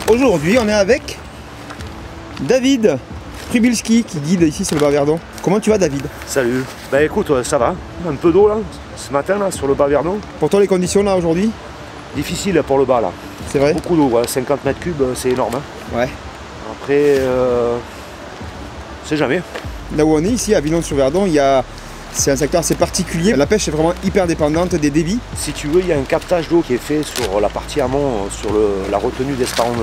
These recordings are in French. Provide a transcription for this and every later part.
Aujourd'hui, on est avec David Przybylski qui guide ici sur le Bas-Verdon. Comment tu vas, David? Salut. Ben écoute, ça va. Un peu d'eau là, ce matin là, sur le Bas-Verdon. Pour toi, les conditions là aujourd'hui? Difficile pour le bas là. C'est vrai? Beaucoup d'eau, ouais. 50 mètres cubes, c'est énorme. Hein. Ouais. Après, c'est jamais. Là où on est ici, à Villon-sur-Verdon, c'est un secteur assez particulier. La pêche est vraiment hyper dépendante des débits. Si tu veux, il y a un captage d'eau qui est fait sur la partie amont, sur la retenue d'Esparon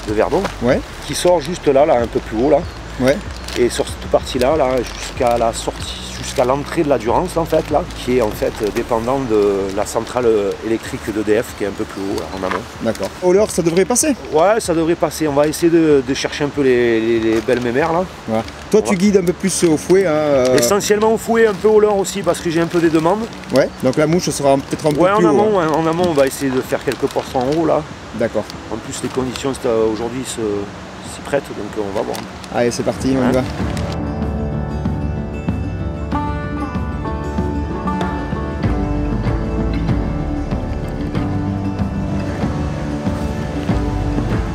de Verdon, Ouais. qui sort juste là, un peu plus haut là. Ouais. Et sur cette partie-là, jusqu'à la sortie, jusqu'à l'entrée de la Durance en fait, là, qui est en fait dépendant de la centrale électrique d'EDF qui est un peu plus haut là, en amont. D'accord. Au leurre, ça devrait passer? Ouais, ça devrait passer. On va essayer de chercher un peu les belles mémères là. Ouais. Toi, tu guides un peu plus au fouet. Hein, Essentiellement au fouet, un peu au leurre aussi parce que j'ai un peu des demandes. Ouais. Donc la mouche sera peut-être un peu ouais, plus en haut. amont, hein. En amont, on va essayer de faire quelques poissons en haut là. D'accord. En plus, les conditions aujourd'hui s'y prêtent, donc on va voir. Allez, c'est parti, on y va.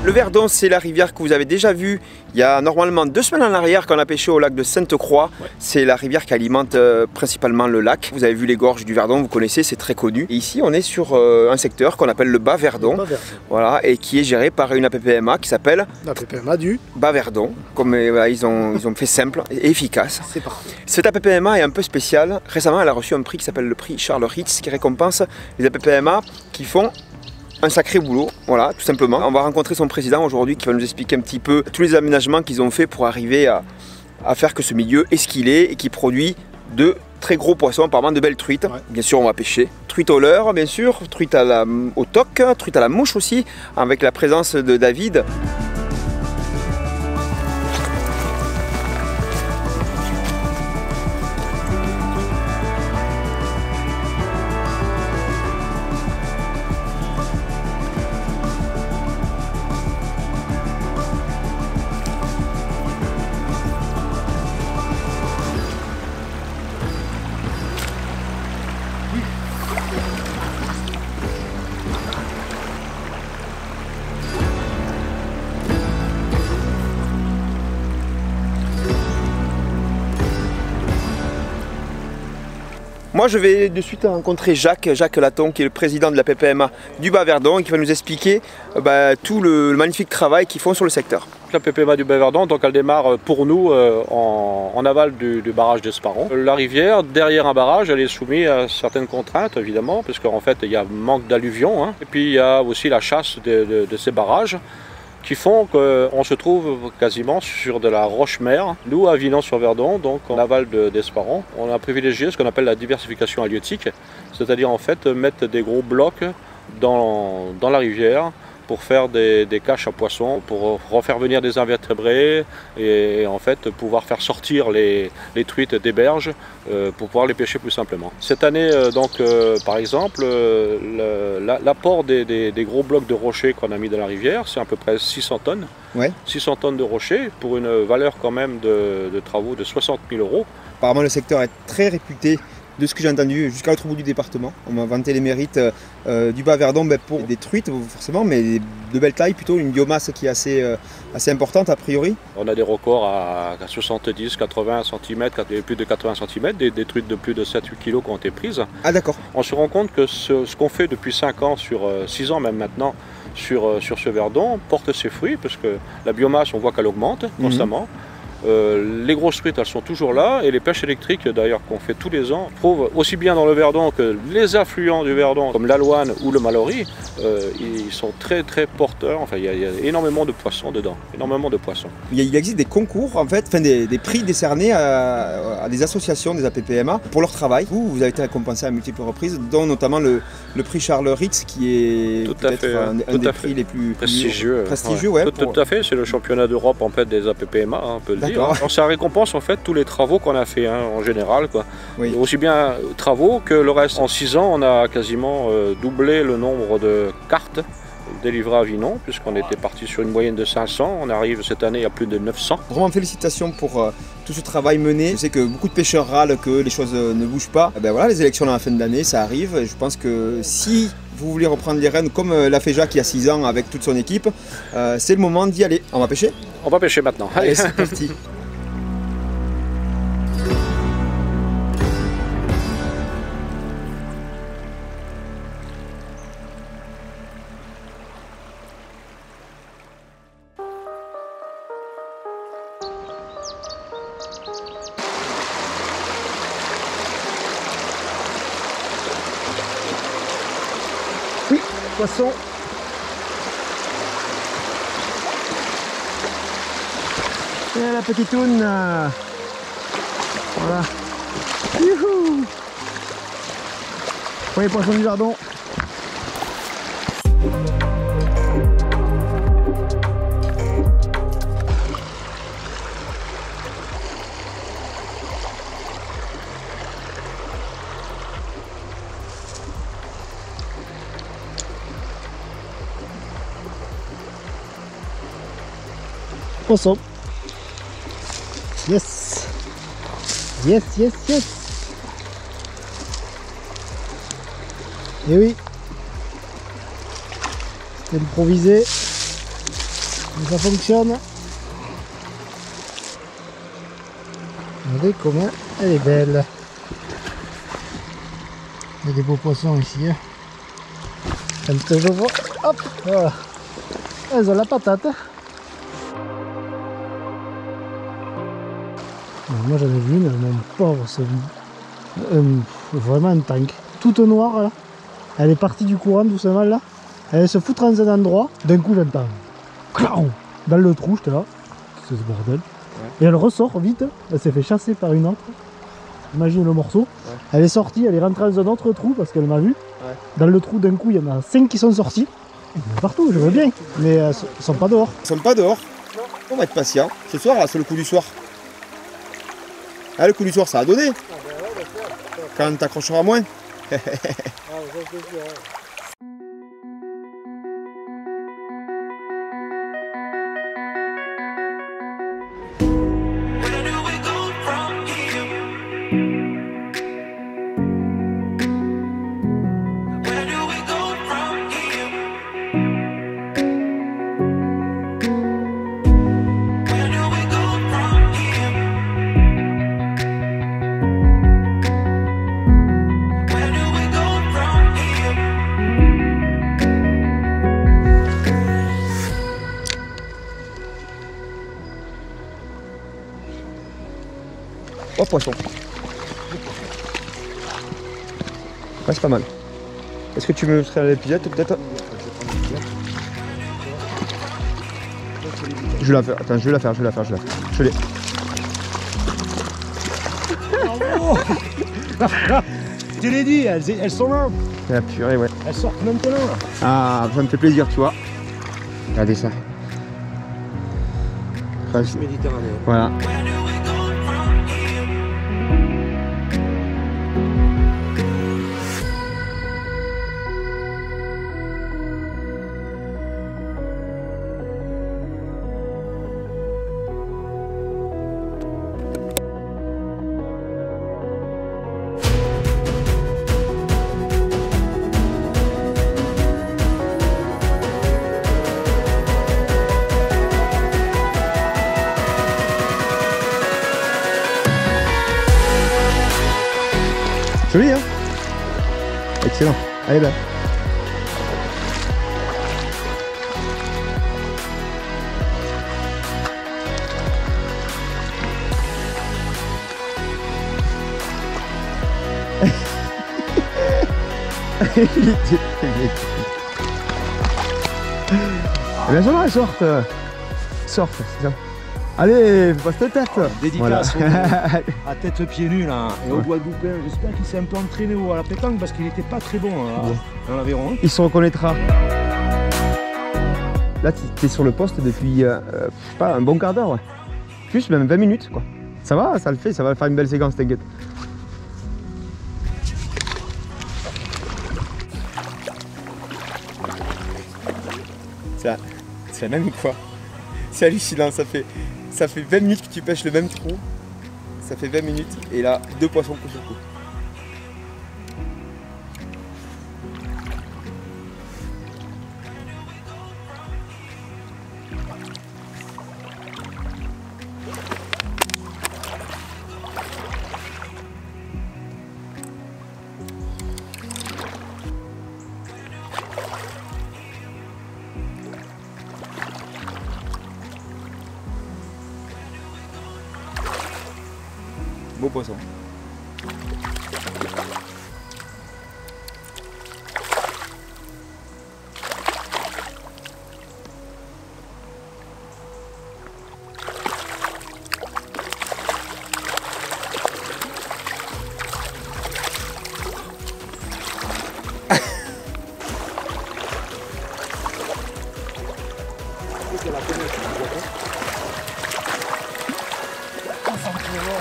Le Verdon, c'est la rivière que vous avez déjà vue il y a normalement 2 semaines en arrière quand on a pêché au lac de Sainte-Croix. Ouais. C'est la rivière qui alimente principalement le lac. Vous avez vu les gorges du Verdon, vous connaissez, c'est très connu. Et ici, on est sur un secteur qu'on appelle le Bas-Verdon, voilà, et qui est géré par une APPMA qui s'appelle l'APPMA du Bas-Verdon. Comme ils ont fait simple et efficace. C'est parfait. Cette APPMA est un peu spéciale. Récemment, elle a reçu un prix qui s'appelle le prix Charles Ritz, qui récompense les APPMA qui font un sacré boulot, voilà, tout simplement. On va rencontrer son président aujourd'hui qui va nous expliquer un petit peu tous les aménagements qu'ils ont fait pour arriver à faire que ce milieu est ce qu'il est et qui produit de très gros poissons, apparemment de belles truites. Ouais. Bien sûr, on va pêcher. Truite au leurre, bien sûr, truite au toc, truite à la mouche aussi, avec la présence de David. Moi, je vais de suite rencontrer Jacques Laton, qui est le président de la PPMA du Bas-Verdon et qui va nous expliquer tout le magnifique travail qu'ils font sur le secteur. La PPMA du Bas-Verdon, donc elle démarre pour nous en aval du barrage d'Esparon. La rivière, derrière un barrage, elle est soumise à certaines contraintes, évidemment, parce qu'en fait, il y a manque d'alluvions, hein. Et puis, il y a aussi la chasse de ces barrages, qui font qu'on se trouve quasiment sur de la roche-mer. Nous, à Villon-sur-Verdon, donc en aval d'Esparon, on a privilégié ce qu'on appelle la diversification halieutique, c'est-à-dire en fait mettre des gros blocs dans la rivière pour faire des caches à poissons, pour refaire venir des invertébrés et en fait pouvoir faire sortir les truites des berges pour pouvoir les pêcher plus simplement. Cette année, par exemple, l'apport des gros blocs de rochers qu'on a mis dans la rivière, c'est à peu près 600 tonnes. Ouais. 600 tonnes de rochers pour une valeur quand même de travaux de 60 000 €. Apparemment, le secteur est très réputé. De ce que j'ai entendu jusqu'à l'autre bout du département. On m'a vanté les mérites du Bas-Verdon pour des truites forcément, mais de belle taille plutôt, une biomasse qui est assez importante a priori. On a des records à 70, 80 cm, plus de 80 cm, des truites de plus de 7-8 kg qui ont été prises. Ah d'accord. On se rend compte que ce qu'on fait depuis 5 ans, sur 6 ans même maintenant, sur ce Verdon, porte ses fruits, parce que la biomasse, on voit qu'elle augmente constamment. Les grosses truites, elles sont toujours là, et les pêches électriques d'ailleurs qu'on fait tous les ans prouvent aussi bien dans le Verdon que les affluents du Verdon comme l'Alouane ou le Mallory, ils sont très très porteurs. Enfin, il y a énormément de poissons dedans, énormément de poissons. Il existe des concours en fait, des prix décernés à des associations, des APPMA pour leur travail. Vous avez été récompensé à multiples reprises, dont notamment le prix Charles Ritz qui est peut-être un des prix les plus prestigieux. Ouais, tout à fait, c'est le championnat d'Europe en fait des APPMA, on peut le dire. Ça récompense en fait tous les travaux qu'on a fait en général, quoi. Oui. Aussi bien travaux que le reste. En 6 ans, on a quasiment doublé le nombre de cartes délivrées à Vinon, puisqu'on était parti sur une moyenne de 500. On arrive cette année à plus de 900. Vraiment félicitations pour tout ce travail mené. Je sais que beaucoup de pêcheurs râlent que les choses ne bougent pas. Et ben voilà, les élections à la fin de l'année, ça arrive. Et je pense que si vous voulez reprendre les rênes comme l'a fait Jacques il y a 6 ans avec toute son équipe, c'est le moment d'y aller. On va pêcher? On va pêcher maintenant. Allez, c'est parti. Oui, poisson. Et la petite toune. Voilà. Youhou. Premier poisson du jardin. Poisson. Yes. Yes, yes, yes. Et oui. C'était improvisé. Mais ça fonctionne. Regardez comment elle est belle. Il y a des beaux poissons ici. Hein. Quand je vois, hop, voilà. Elles ont la patate. Moi j'en ai vu une, mon pauvre, c'est vraiment un tank. Toute noire là. Elle est partie du courant doucement là. Elle se fout dans un endroit. D'un coup j'entends clang dans le trou, j'étais là. C'est ce bordel. Ouais. Et elle ressort vite. Elle s'est fait chasser par une autre. Imagine le morceau. Ouais. Elle est sortie, elle est rentrée dans un autre trou parce qu'elle m'a vu. Ouais. Dans le trou d'un coup il y en a 5 qui sont sortis. Partout, je veux bien. Mais elles sont pas dehors. Ils sont pas dehors. Non. On va être patient. Ce soir là, c'est le coup du soir. Ah, le coup du soir, ça a donné. Ah, ben ouais, quand t'accrocheras moins. Ah, ça, c'est sûr, ouais. Oh, poisson. Ouais, c'est pas mal. Est-ce que tu me ferais l'épisode peut-être? Je vais la faire. Attends, je vais la faire. Je l'ai. Je l'ai dit, elles sont là. La purée, ouais. Elles sortent maintenant là. Ah, ça me fait plaisir, tu vois. Regardez ça. Méditerranée. Voilà. Joli, hein? Excellent. Allez, là. Eh bien, elles sortent. Sortent, c'est ça. Allez, passe ta tête. Dédicace à tête pieds nus là. Et au Guadeloupéen, j'espère qu'il s'est un peu entraîné à la pétanque parce qu'il n'était pas très bon dans l'Aveyron. Il se reconnaîtra. Là, tu es sur le poste depuis, je sais pas, un bon quart d'heure, ouais. Plus, même 20 minutes, quoi. Ça va, ça le fait, ça va faire une belle séquence, t'inquiète. C'est la même quoi. C'est hallucinant, ça fait 20 minutes que tu pêches le même trou. Ça fait 20 minutes et là, 2 poissons coup sur coup. Beau poisson.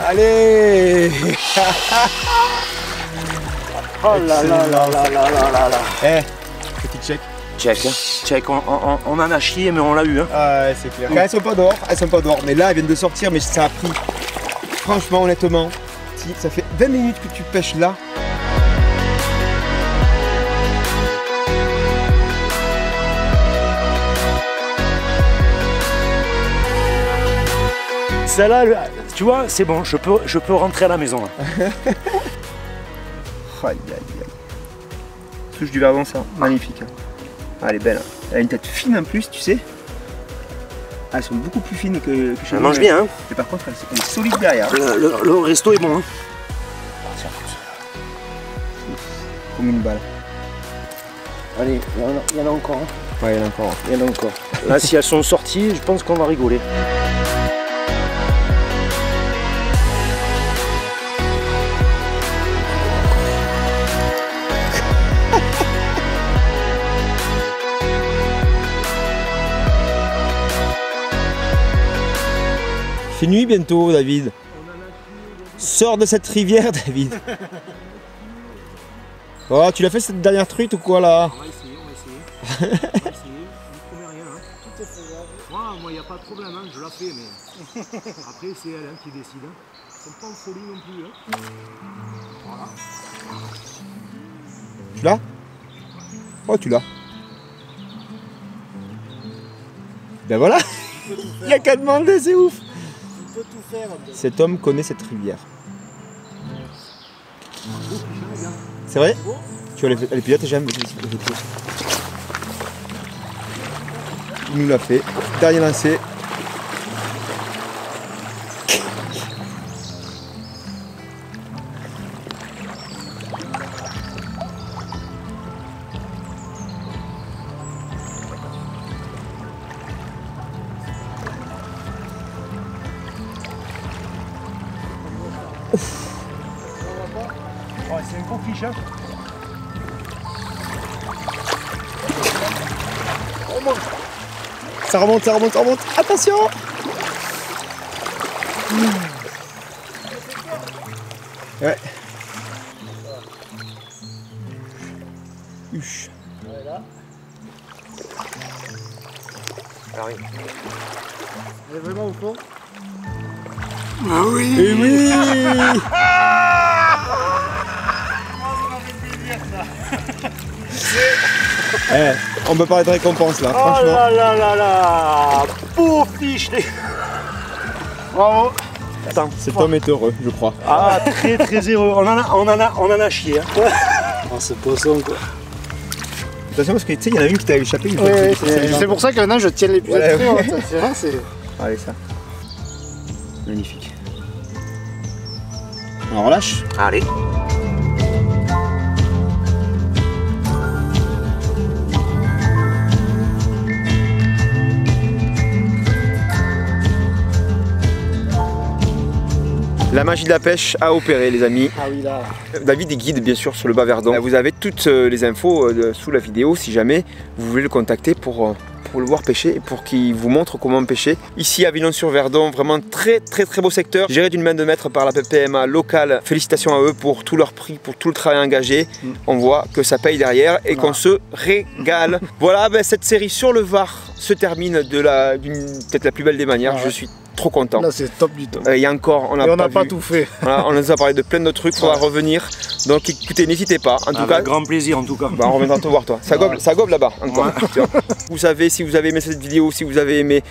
Allez. Oh là là là là là là là là. Eh, petit check. Check, hein. Check, on en a chié mais on l'a eu. Hein. Ah ouais, c'est clair. Elles sont pas dehors, elles sont pas dehors. Mais là, elles viennent de sortir, mais ça a pris. Franchement, honnêtement, si ça fait 20 minutes que tu pêches là. Celle-là, tu vois, c'est bon, je peux rentrer à la maison. Là. Aïe aïe aïe. Touche du verdon, ça, magnifique. Ah, elle est belle. Elle a une tête fine en plus, tu sais. Ah, elles sont beaucoup plus fines que chez nous. Elle mange bien, hein. Et par contre, elle est solide derrière. Le resto est bon, hein. Comme une balle. Allez, il y en a encore. Hein. Ouais, il y en a encore. Il y en a encore. Là, si elles sont sorties, je pense qu'on va rigoler. Il fait nuit bientôt, David. Sors de cette rivière, David. Oh, tu l'as fait cette dernière truite ou quoi là? On va essayer. On va essayer. Je promets rien. Hein. Tout est faisable. Moi, il n'y a pas de problème. Hein. Je la fais, mais après, c'est elle hein, qui décide. Hein. Ils sont pas en folie non plus. Hein. Voilà. Tu l'as? Oh, tu l'as. Ben voilà. Il n'y a qu'à demander, c'est ouf. Cet homme connaît cette rivière. C'est vrai? Tu vois les pilotes, j'aime. Il nous l'a fait. Dernier lancé. Ouais, c'est un gros fiche. Hein. Ça remonte, ça remonte, ça remonte. Attention! Ouais. Uch. Arrive. Elle est vraiment au fond. Ah oui! Et oui! Eh, on peut parler de récompense là, franchement. Oh là là là là! Beau fiche! Bravo! Attends, Cet homme est heureux, je crois. Ah, très très heureux. On en a chié. Hein. Oh, ce poisson quoi. Attention parce que tu sais, il y en a une qui t'a échappé une fois. Ouais, c'est pour ça que maintenant je tiens les pieds Ouais, près. ouais. C'est vrai, c'est. Allez, ça. Magnifique. On relâche. Allez. La magie de la pêche a opéré, les amis. Ah oui, là. David est guide bien sûr sur le bas Verdon. Vous avez toutes les infos sous la vidéo si jamais vous voulez le contacter pour le voir pêcher et pour qu'il vous montre comment pêcher. Ici à Villon-sur-Verdon, vraiment très beau secteur, géré d'une main de maître par la PPMA locale. Félicitations à eux pour tout leur prix, pour tout le travail engagé. On voit que ça paye derrière et qu'on se régale. Voilà, cette série sur le Var se termine peut-être la plus belle des manières. Je suis trop content. Là, c'est top du top. Il y a encore, on n'a pas tout fait. Voilà, on nous a parlé de plein d'autres trucs, il faudra revenir. Donc écoutez, n'hésitez pas. En tout cas, grand plaisir en tout cas. on reviendra te voir toi. Ça gobe là-bas encore. Ouais. Vous savez, si vous avez aimé cette vidéo, si vous avez aimé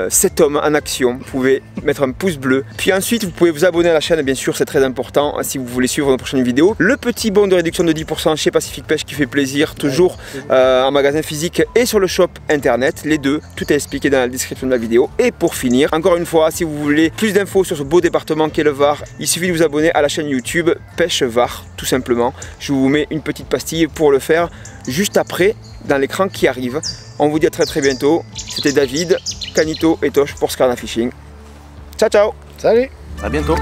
cet homme en action, vous pouvez mettre un pouce bleu. Puis ensuite, vous pouvez vous abonner à la chaîne, bien sûr, c'est très important si vous voulez suivre nos prochaines vidéos. Le petit bon de réduction de 10% chez Pacific Pêche qui fait plaisir, toujours en magasin physique et sur le shop internet. Les deux, tout est expliqué dans la description de la vidéo. Et pour finir, encore une fois, fois, si vous voulez plus d'infos sur ce beau département qu'est le Var, il suffit de vous abonner à la chaîne YouTube Pêche Var, tout simplement. Je vous mets une petite pastille pour le faire juste après, dans l'écran qui arrive. On vous dit à très bientôt. C'était David, Canito et Tosh pour Skarna Fishing. Ciao ciao. Salut. À bientôt.